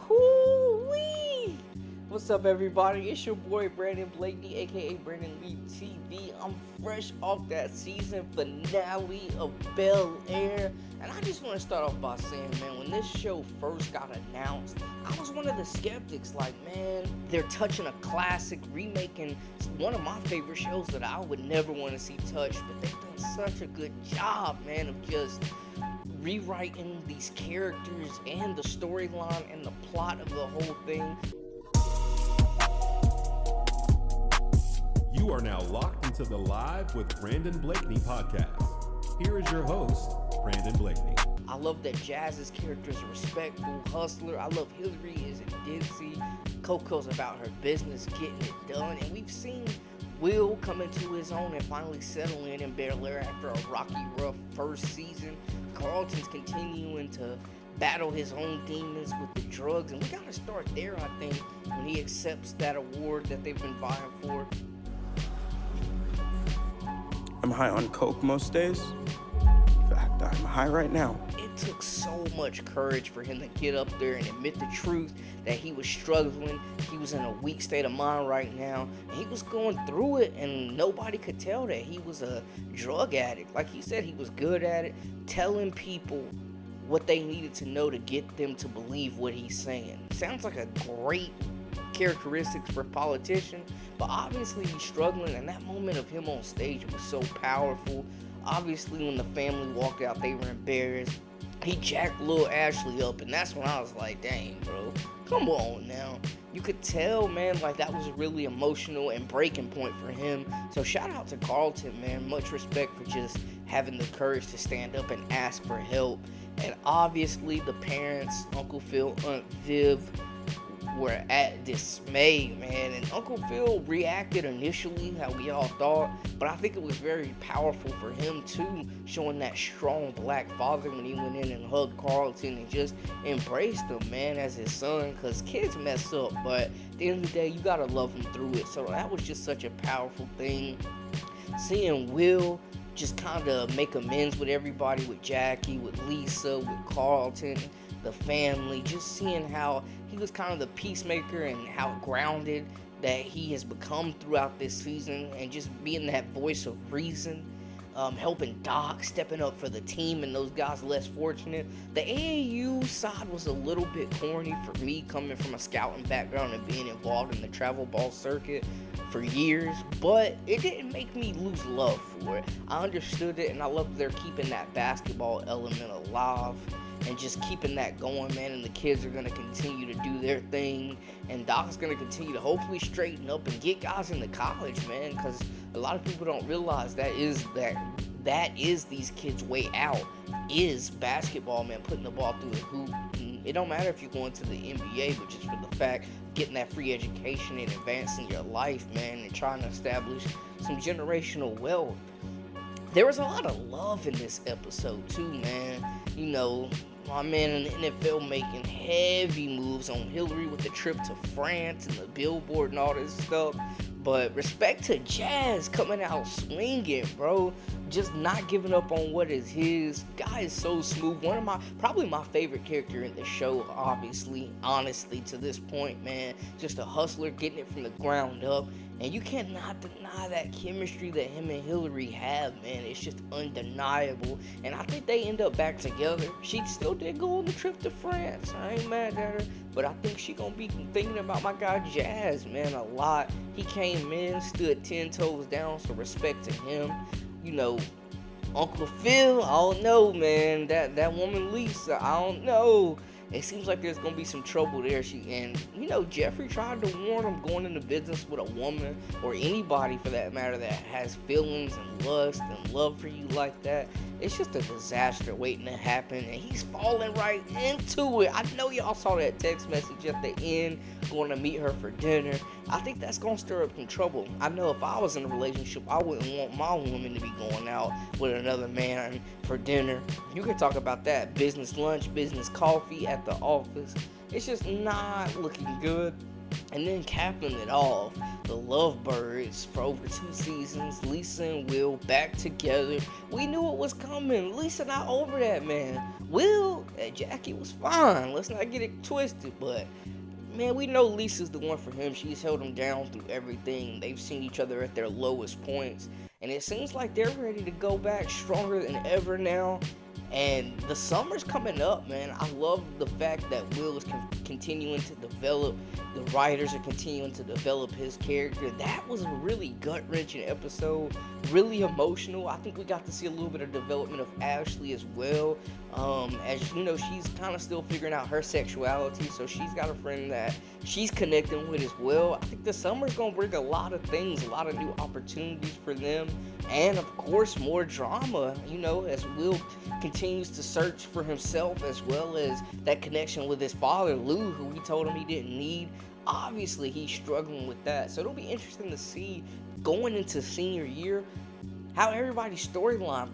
Hoo-wee! What's up, everybody? It's your boy Brandon Blakeney, aka Brandon Lee TV. I'm fresh off that season finale of Bel Air, and I just want to start off by saying, man, when this show first got announced, I was one of the skeptics. Like, man, they're touching a classic, remaking one of my favorite shows that I would never want to see touched, but they've done such a good job, man, of just rewriting these characters and the storyline and the plot of the whole thing. You are now locked into the Live with Brandon Blakeney podcast. Here is your host, Brandon Blakeney. I love that Jazz's character is a respectful hustler. I love Hillary is a ditzy. Coco's about her business, getting it done. And we've seen Will come into his own and finally settle in Bel Air after a rocky, rough first season. Carlton's continuing to battle his own demons with the drugs. And we got to start there, I think, when he accepts that award that they've been vying for. I'm high on coke most days. In fact, I'm high right now. It took so much courage for him to get up there and admit the truth that he was struggling. He was in a weak state of mind right now, and he was going through it, and nobody could tell that he was a drug addict. Like he said, he was good at it, telling people what they needed to know to get them to believe what he's saying. Sounds like a great characteristics for a politician, but obviously he's struggling, and that moment of him on stage was so powerful. Obviously, when the family walked out, they were embarrassed. He jacked Lil Ashley up, and that's when I was like, dang, bro, come on now. You could tell, man, like that was a really emotional and breaking point for him. So shout out to Carlton, man. Much respect for just having the courage to stand up and ask for help. And obviously the parents, Uncle Phil, Aunt Viv, were at dismay, man. And Uncle Phil reacted initially how we all thought, but I think it was very powerful for him too, showing that strong black father when he went in and hugged Carlton and just embraced him, man, as his son, because kids mess up, but at the end of the day, you gotta love them through it. So that was just such a powerful thing. Seeing Will just kind of make amends with everybody, with Jackie, with Lisa, with Carlton, the family, just seeing how he was kind of the peacemaker and how grounded that he has become throughout this season, and just being that voice of reason, helping Doc, stepping up for the team and those guys less fortunate. The AAU side was a little bit corny for me, coming from a scouting background and being involved in the travel ball circuit for years, but it didn't make me lose love for it. I understood it, and I love they're keeping that basketball element alive and just keeping that going, man. And the kids are going to continue to do their thing, and Doc's going to continue to hopefully straighten up and get guys into college, man, because a lot of people don't realize that is these kids' way out, is basketball, man, putting the ball through the hoop. And it don't matter if you're going to the NBA, but just for the fact of getting that free education and advancing your life, man, and trying to establish some generational wealth. There was a lot of love in this episode too, man. You know, my man in the NFL making heavy moves on Hillary with the trip to France and the billboard and all this stuff. But respect to Jazz coming out swinging, bro. Just not giving up on what is his. Guy is so smooth. Probably my favorite character in the show, obviously, honestly, to this point, man. Just a hustler, getting it from the ground up. And you cannot deny that chemistry that him and Hillary have, man. It's just undeniable. And I think they end up back together. She still did go on the trip to France. I ain't mad at her. But I think she gonna be thinking about my guy Jazz, man, a lot. He came in, stood 10 toes down, so respect to him. You know, Uncle Phil, I don't know, man. That woman Lisa, I don't know. It seems like there's gonna be some trouble there. Jeffrey tried to warn him going into business with a woman, or anybody for that matter, that has feelings and lust and love for you like that. It's just a disaster waiting to happen, and he's falling right into it. I know y'all saw that text message at the end, going to meet her for dinner. I think that's gonna stir up some trouble. I know if I was in a relationship, I wouldn't want my woman to be going out with another man for dinner. You can talk about that business lunch, business coffee at the office. It's just not looking good. And then capping it off, the Lovebirds for over 2 seasons, Lisa and Will back together. We knew it was coming. Lisa not over that, man. Will, Jackie was fine. Let's not get it twisted, but man, we know Lisa's the one for him. She's held him down through everything. They've seen each other at their lowest points, and it seems like they're ready to go back stronger than ever now. And the summer's coming up, man. I love the fact that Will is continuing to develop. The writers are continuing to develop his character. That was a really gut-wrenching episode, really emotional. I think we got to see a little bit of development of Ashley as well. As you know, she's kind of still figuring out her sexuality, so she's got a friend that she's connecting with as well. I think the summer's gonna bring a lot of things, a lot of new opportunities for them, and of course more drama, you know, as Will continues to search for himself, as well as that connection with his father Lou, who we told him he didn't need. Obviously he's struggling with that, so it'll be interesting to see going into senior year how everybody's storyline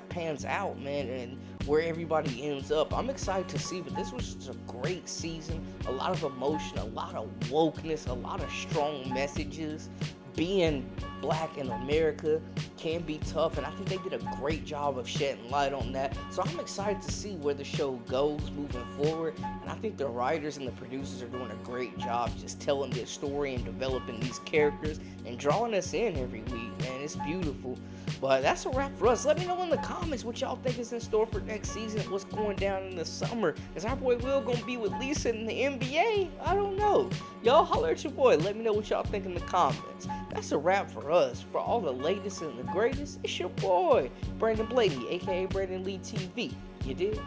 pans out, man, and where everybody ends up. I'm excited to see, but this was just a great season. A lot of emotion, a lot of wokeness, a lot of strong messages. Being black in America can be tough, and I think they did a great job of shedding light on that. So I'm excited to see where the show goes moving forward, and I think the writers and the producers are doing a great job just telling this story and developing these characters and drawing us in every week, man. It's beautiful. But that's a wrap for us. Let me know in the comments what y'all think is in store for next season, what's going down in the summer. Is our boy Will gonna be with Lisa in the NBA? I don't know. Y'all holler at your boy. Let me know what y'all think in the comments. That's a wrap for us. For all the latest and the greatest, it's your boy, Brandon Blakeney, aka Brandon Lee TV. You did?